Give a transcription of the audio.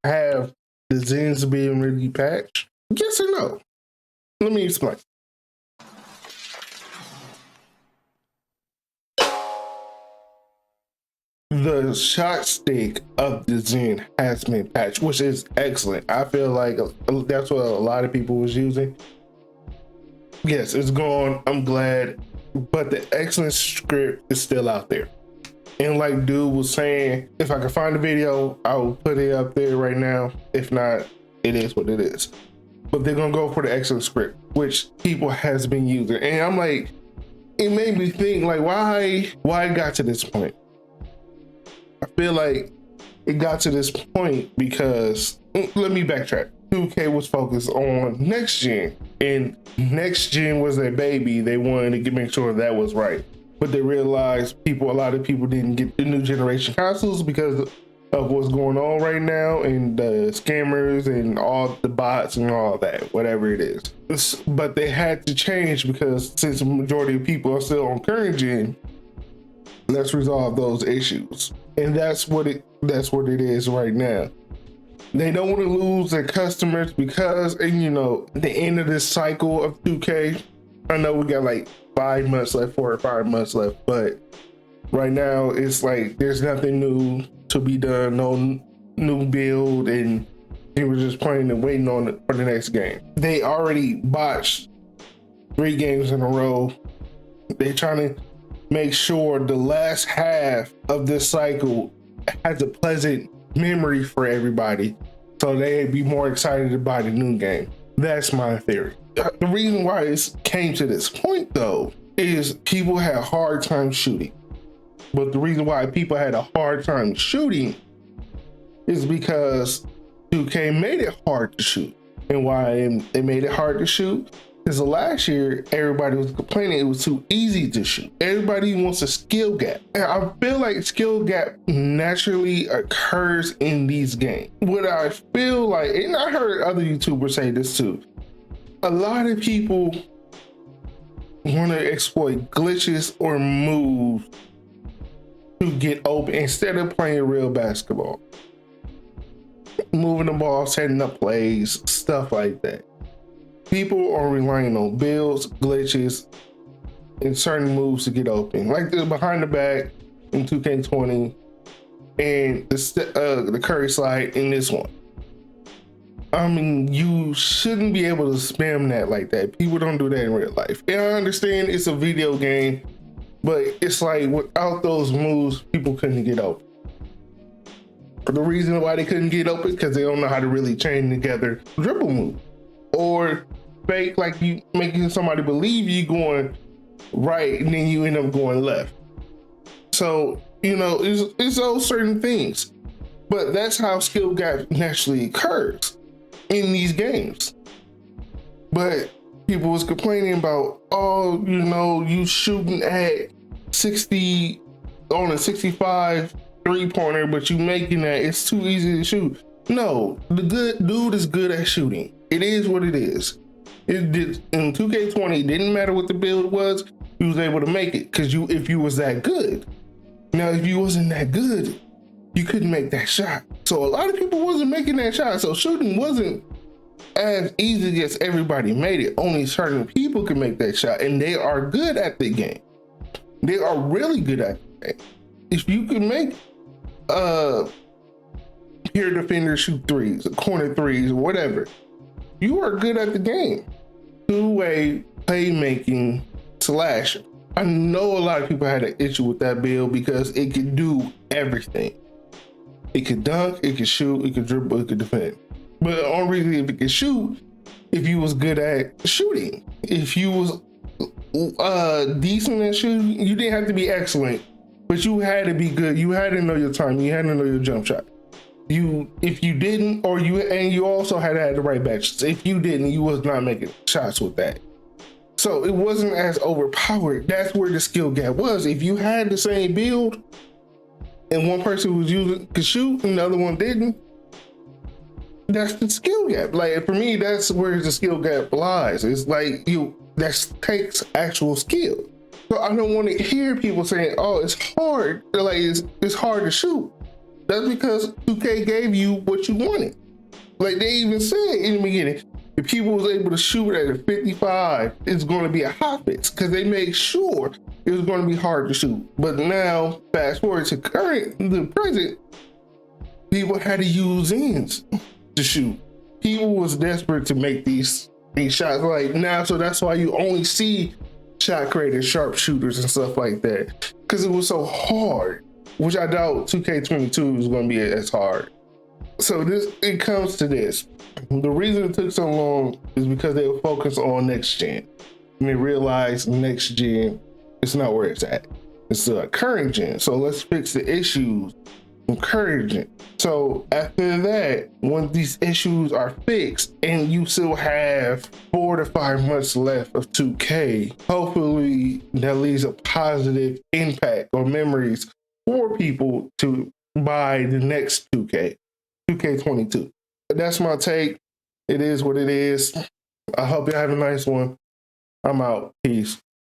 have the zens being really patched? Yes or no? Let me explain. The shot stick of the zen has been patched, which is excellent. I feel like that's what a lot of people was using. Yes, it's gone. I'm glad, but the excellent script is still out there. And like dude was saying, if I can find the video, I will put it up there right now. If not, it is what it is. But they're gonna go for the excellent script, which people has been using. And I'm like, it made me think like, why it got to this point? I feel like it got to this point because, let me backtrack. 2K was focused on next gen, and next gen was their baby. They wanted to make sure that was right. But they realized a lot of people didn't get the new generation consoles because of what's going on right now and the scammers and all the bots and all that, whatever it is. But they had to change because since the majority of people are still on current gen, let's resolve those issues. And that's what it is right now. They don't want to lose their customers because, and you know, the end of this cycle of 2K, I know we got like 5 months left, 4 or 5 months left, but right now it's like there's nothing new to be done, no new build, and they were just playing and waiting on it for the next game. They already botched 3 games in a row. They're trying to make sure the last half of this cycle has a pleasant memory for everybody so they'd be more excited to buy the new game. That's my theory. The reason why it came to this point though is people had a hard time shooting. But the reason why people had a hard time shooting is because 2K made it hard to shoot. And why they made it hard to shoot? Because last year, everybody was complaining it was too easy to shoot. Everybody wants a skill gap. And I feel like skill gap naturally occurs in these games. What I feel like, and I heard other YouTubers say this too, a lot of people want to exploit glitches or moves to get open instead of playing real basketball. Moving the ball, setting up plays, stuff like that. People are relying on builds, glitches, and certain moves to get open, like the behind the back in 2K20 and the Curry slide in this one. I mean, you shouldn't be able to spam that like that. People don't do that in real life. And I understand it's a video game, but it's like without those moves, people couldn't get open. The reason why they couldn't get open is because they don't know how to really chain together dribble move. Or fake like you making somebody believe you going right and then you end up going left. So, you know, it's those certain things. But that's how skill gap naturally occurs in these games. But people was complaining about, oh, you know, you shooting at 60 on a 65 3-pointer, but you making that, it's too easy to shoot. No, the good dude is good at shooting. It is what it is. It did in 2K20, it didn't matter what the build was, you was able to make it because if you was that good. Now, if you wasn't that good, you couldn't make that shot. So a lot of people wasn't making that shot. So shooting wasn't as easy as everybody made it. Only certain people can make that shot, and they are good at the game. They are really good at it. If you can make peer defenders shoot threes, corner threes, whatever, you are good at the game. Two-way playmaking slash. I know a lot of people had an issue with that build because it could do everything. It could dunk, it could shoot, it could dribble, it could defend. But the only reason if it could shoot, if you was good at shooting. If you was decent at shooting, you didn't have to be excellent, but you had to be good. You had to know your time. You had to know your jump shot. If you didn't, and you also had to have the right matches. If you didn't, you was not making shots with that. So it wasn't as overpowered. That's where the skill gap was. If you had the same build and one person was could shoot and the other one didn't, that's the skill gap. Like for me, that's where the skill gap lies. It's like that takes actual skill. So I don't want to hear people saying, "Oh, it's hard." They're like it's hard to shoot. That's because 2K gave you what you wanted. Like they even said in the beginning, if people was able to shoot at a 55, it's going to be a hot fix because they made sure it was going to be hard to shoot. But now, fast forward to the present, people had to use zens to shoot. People was desperate to make these shots like now, so that's why you only see shot creators, sharpshooters, and stuff like that because it was so hard. Which I doubt 2K22 is going to be as hard. So it comes to this. The reason it took so long is because they were focused on next gen. And they realized next gen, it's not where it's at. It's the current gen. So let's fix the issues in current gen. So after that, when these issues are fixed and you still have 4 to 5 months left of 2K, hopefully that leaves a positive impact or memories for people to buy the next 2K22. That's my take. It is what it is. I hope you have a nice one. I'm out. Peace.